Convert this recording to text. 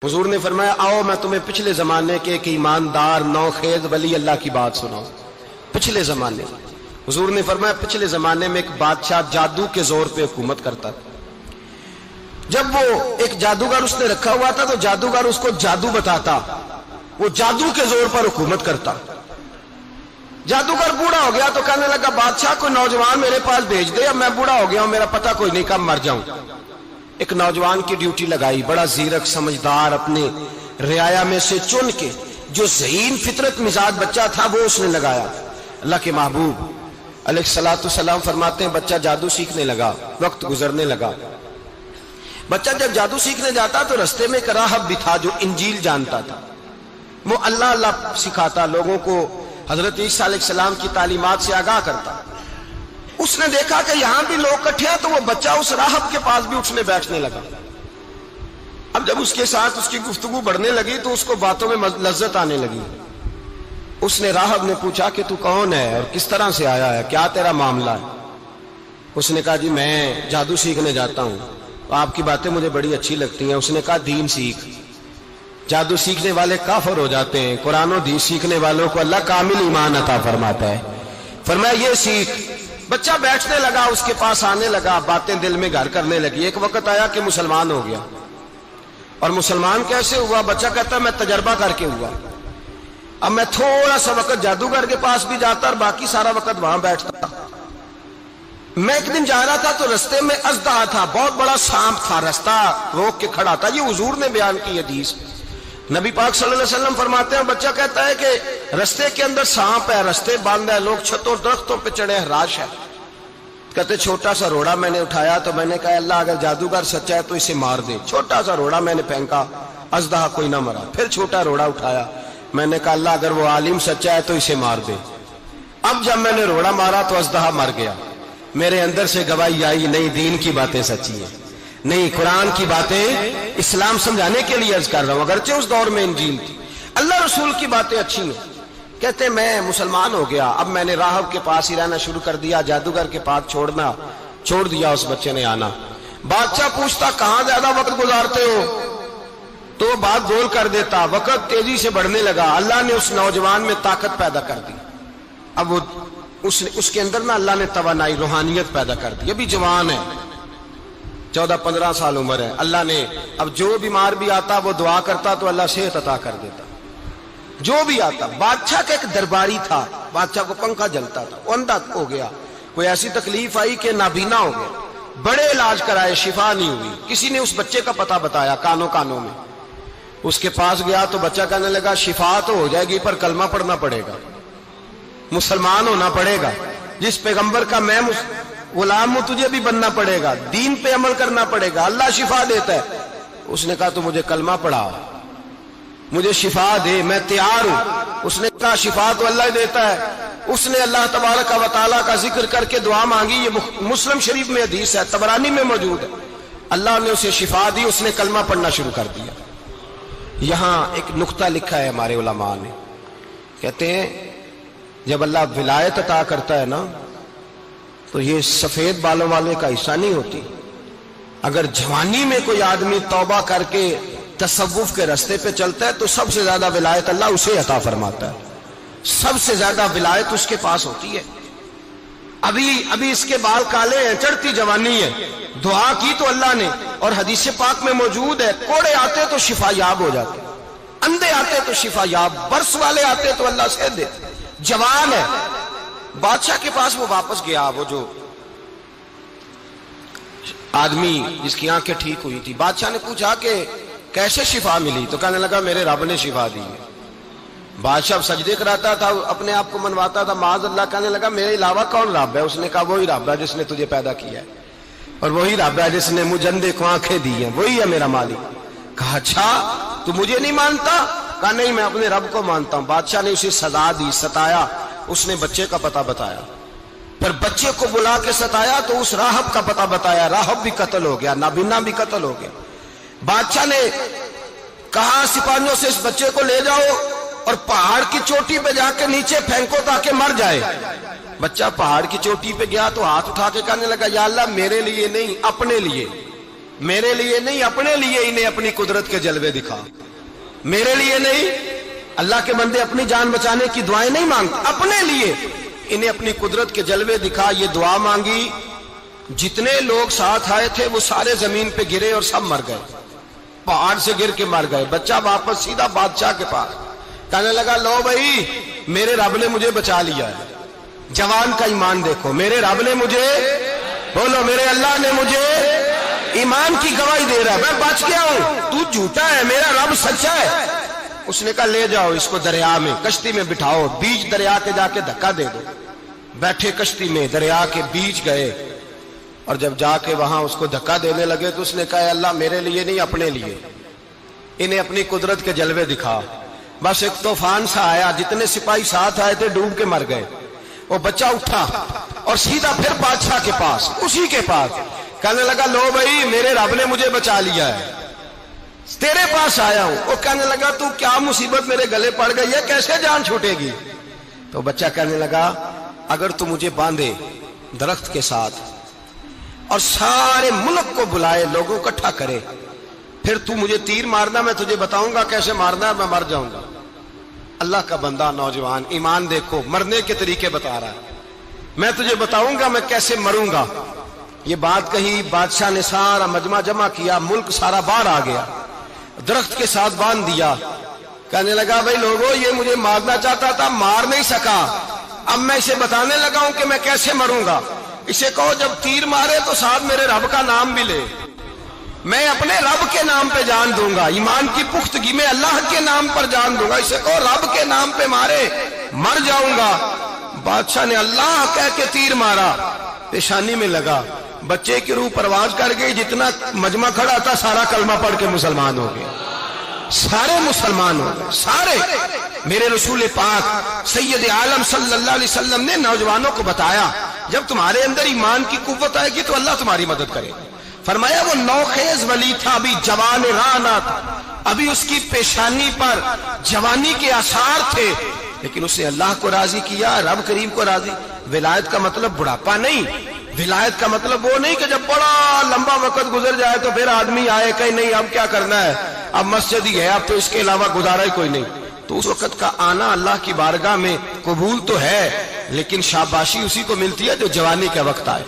हुजूर ने फरमाया आओ मैं तुम्हें पिछले जमाने के एक ईमानदार नौखेज वली अल्लाह की बात सुनाऊं। पिछले जमाने हुजूर ने फरमाया पिछले जमाने में एक बादशाह जादू के जोर पे हुकूमत करता था। जब वो एक जादूगर उसने रखा हुआ था तो जादूगर उसको जादू बताता, वो जादू के जोर पर हुकूमत करता। जादूगर बूढ़ा हो गया तो कहने लगा बादशाह कोई नौजवान मेरे पास भेज दे, अब मैं बूढ़ा हो गया हूं, मेरा पता कोई नहीं कब मर जाऊं। एक नौजवान की ड्यूटी लगाई, बड़ा जीरक समझदार, अपने रियाया में से चुन के जो ज़हीन फितरत मिजाज बच्चा था वो उसने लगाया। अल्लाह के महबूब अलैहिस्सलातु सलाम फरमाते हैं बच्चा जादू सीखने लगा, वक्त गुजरने लगा। बच्चा जब जादू सीखने जाता तो रास्ते में एक राहब भी था जो इंजील जानता था, वो अल्लाह अल्लाह सिखाता, लोगों को हजरत ईसा अलैहिस्सलाम की तालीमात से आगाह करता। उसने देखा कि यहां भी लोग इकट्ठे हैं तो वो बच्चा उस राहब के पास भी उठने बैठने लगा। अब जब उसके साथ उसकी गुफ्तगू बढ़ने लगी तो उसको बातों में लज्जत आने लगी। उसने राहब ने पूछा कि तू कौन है और किस तरह से आया है, क्या तेरा मामला है। उसने कहा जी मैं जादू सीखने जाता हूं, तो आपकी बातें मुझे बड़ी अच्छी लगती हैं। उसने कहा दीन सीख, जादू सीखने वाले काफिर हो जाते हैं, कुरान और दीन सीखने वालों को अल्लाह कामिल ईमान अता फरमाता है। फरमाया ये सीख। बच्चा बैठने लगा, उसके पास आने लगा, बातें दिल में घर करने लगी। एक वक्त आया कि मुसलमान हो गया। और मुसलमान कैसे हुआ? बच्चा कहता मैं तजर्बा करके हुआ। अब मैं थोड़ा सा वक्त जादूगर के पास भी जाता और बाकी सारा वक्त वहां बैठता। मैं एक दिन जा रहा था तो रास्ते में अजदा था, बहुत बड़ा सांप था, रास्ता रोक के खड़ा था। ये हुजूर ने बयान की हदीस। नबी पाक सल्लल्लाहु अलैहि वसल्लम फरमाते हैं, बच्चा कहता है कि रास्ते के अंदर सांप है, रास्ते बंद है, लोग छतों दरख्तों पे चढ़े, हराश है। कहते छोटा सा रोड़ा मैंने उठाया तो मैंने कहा अल्लाह अगर जादूगर सच्चा है तो इसे मार दे। छोटा सा रोड़ा मैंने फेंका, अजदा कोई ना मरा। फिर छोटा रोड़ा उठाया, मैंने कहा अल्लाह अगर वो आलिम सच्चा है तो इसे मार दे। अब जब मैंने रोड़ा मारा तो अजदा मर गया। मेरे अंदर से गवाही आई नहीं दीन की बातें सच्ची है, नहीं कुरान की बातें इस्लाम समझाने के लिए अर्ज कर रहा हूं। अगरचे उस दौर में इंजील थी, अल्लाह रसूल की बातें अच्छी हैं। कहते मैं मुसलमान हो गया, अब मैंने राहब के पास ही रहना शुरू कर दिया, जादूगर के पास छोड़ दिया। उस बच्चे ने आना। बादशाह पूछता कहां ज्यादा वक्त गुजारते हो, तो बात गोल कर देता। वक्त तेजी से बढ़ने लगा। अल्लाह ने उस नौजवान में ताकत पैदा कर दी। अब वो उसके अंदर ना अल्लाह ने तवानाई रूहानियत पैदा कर दी। अभी जवान है, 14-15 साल उम्र है। अल्लाह ने अब जो बीमार भी आता वो दुआ करता तो अल्लाह सेहत अता कर देता, जो भी आता। बादशाह का एक दरबारी था, बादशाह को पंखा जलता था, वो अंधा हो गया। कोई ऐसी तकलीफ आई कि नाबीना हो गया, बड़े इलाज कराए, शिफा नहीं हुई। किसी ने उस बच्चे का पता बताया कानों में। उसके पास गया तो बच्चा कहने लगा शिफा तो हो जाएगी पर कलमा पढ़ना पड़ेगा, मुसलमान होना पड़ेगा, जिस पैगंबर का मैं गुलाम हूं तुझे भी बनना पड़ेगा, दीन पे अमल करना पड़ेगा, अल्लाह शिफा देता है। उसने कहा तो मुझे कलमा पढ़ा, मुझे शिफा दे, मैं तैयार हूं। उसने कहा शिफा तो अल्लाह देता है। उसने अल्लाह तबारक व तआला का जिक्र करके दुआ मांगी। ये मुस्लिम शरीफ में हदीस है, तबरानी में मौजूद है। अल्लाह ने उसे शिफा दी, उसने कलमा पढ़ना शुरू कर दिया। यहां एक नुक्ता लिखा है हमारे उलमा ने, कहते हैं जब अल्लाह विलायत अता करता है ना तो ये सफेद बालों वाले का हिस्सा नहीं होती। अगर जवानी में कोई आदमी तौबा करके तसव्वुफ के रास्ते पे चलता है तो सबसे ज्यादा विलायत अल्लाह उसे अता फरमाता है, सबसे ज्यादा विलायत उसके पास होती है। अभी इसके बाल काले हैं, चढ़ती जवानी है, दुआ की तो अल्लाह ने, और हदीस पाक में मौजूद है कोड़े आते तो शिफा याब हो जाते, अंधे आते तो शिफा याब, बर्स वाले आते तो अल्लाह से दे। जवान है। बादशाह के पास वो वापस गया, वो जो आदमी जिसकी आंखें ठीक हुई थी। बादशाह ने पूछा कि कैसे शिफा मिली, तो कहने लगा मेरे रब ने शिफा दी है। बादशाह सजदे कराता था, अपने आप को मनवाता था, माज़ अल्लाह। कहने लगा मेरे अलावा कौन रब है? उसने कहा वही रब है जिसने तुझे पैदा किया है, और वही रब है जिसने मुझे अंधे को आंखें दी हैं, वही है मेरा मालिक। कहा अच्छा तू मुझे नहीं मानता? कहा नहीं मैं अपने रब को मानता हूं। बादशाह ने उसे सजा दी, सताया। उसने बच्चे का पता बताया, फिर बच्चे को बुला के सताया तो उस राहब का पता बताया। राहब भी कत्ल हो गया, नाबीना भी कत्ल हो गया। बादशाह ने कहा सिपाहियों से इस बच्चे को ले जाओ और पहाड़ की चोटी पे जाके नीचे फेंको ताकि मर जाए। बच्चा पहाड़ की चोटी पे गया तो हाथ उठा के कहने लगा या अल्लाह मेरे लिए नहीं अपने लिए, मेरे लिए नहीं, अपने लिए इन्हें अपनी कुदरत के जलवे दिखा। मेरे लिए नहीं, अल्लाह के बंदे अपनी जान बचाने की दुआएं नहीं मांगते, अपने लिए इन्हें अपनी कुदरत के जलवे दिखा। ये दुआ मांगी, जितने लोग साथ आए थे वो सारे जमीन पे गिरे और सब मर गए, पहाड़ से गिर के मर गए। बच्चा वापस सीधा बादशाह के पास कहने लगा, लो भाई मेरे रब ने मुझे बचा लिया है। जवान का ईमान देखो, मेरे रब ने मुझे, बोलो मेरे अल्लाह ने मुझे ईमान की गवाही दे रहा है, मैं बच गया हूं, तू झूठा है, मेरा रब सच्चा है। उसने कहा ले जाओ इसको दरिया में, कश्ती में बिठाओ, बीच दरिया के जाके धक्का दे दो। बैठे कश्ती में, दरिया के बीच गए और जब जाके वहां उसको धक्का देने लगे तो उसने कहा अल्लाह मेरे लिए नहीं, अपने लिए इन्हें अपनी कुदरत के जलवे दिखा। बस एक तूफान सा आया, जितने सिपाही साथ आए थे डूब के मर गए। वो बच्चा उठा और सीधा फिर बादशाह के पास, उसी के पास कहने लगा, लो भाई मेरे रब ने मुझे बचा लिया है, तेरे पास आया हूं। वो कहने लगा, तू क्या मुसीबत मेरे गले पड़ गई है, कैसे जान छूटेगी? तो बच्चा कहने लगा, अगर तू मुझे बांधे दरख्त के साथ और सारे मुल्क को बुलाए, लोगों को इकट्ठा करे, फिर तू मुझे तीर मारना, मैं तुझे बताऊंगा कैसे मारना है, मैं मर जाऊंगा। अल्लाह का बंदा नौजवान, ईमान देखो, मरने के तरीके बता रहा है, मैं तुझे बताऊंगा मैं कैसे मरूंगा। ये बात कही, बादशाह ने सारा मजमा जमा किया, मुल्क सारा बाहर आ गया, दरख्त के साथ बांध दिया। कहने लगा, भाई लोगों ये मुझे मारना चाहता था, मार नहीं सका, अब मैं इसे बताने लगा हूं कि मैं कैसे मरूंगा। इसे कहो जब तीर मारे तो साथ मेरे रब का नाम भी ले, मैं अपने रब के नाम पे जान दूंगा, ईमान की पुख्तगी में अल्लाह के नाम पर जान दूंगा। इसे कहो रब के नाम पे मारे, मर जाऊंगा। बादशाह ने अल्लाह कह के तीर मारा, पेशानी में लगा, बच्चे की रूह परवाज कर गई। जितना मजमा खड़ा था सारा कलमा पढ़ के मुसलमान हो गए, सारे मुसलमान हो गए, सारे। मेरे रसूल पाक सैयद आलम सल्लल्लाहु अलैहि वसल्लम ने नौजवानों को बताया, जब तुम्हारे अंदर ईमान की कुव्वत आएगी तो अल्लाह तुम्हारी मदद करेगा। फरमाया वो नौखेज वली था, अभी जवान राना था, अभी उसकी पेशानी पर जवानी के आसार थे, लेकिन उसने अल्लाह को राजी किया, रब करीम को राजी। विलायत का मतलब बुढ़ापा नहीं, विलायत का मतलब वो नहीं कि जब बड़ा लंबा वक्त गुजर जाए तो फिर आदमी आए कहीं नहीं अब क्या करना है, अब मस्जिद ही है, अब तो इसके अलावा गुजारा ही कोई नहीं। तो उस वक्त का आना अल्लाह की बारगाह में कबूल तो है, लेकिन शाबाशी उसी को मिलती है जो जवानी का वक्त आए।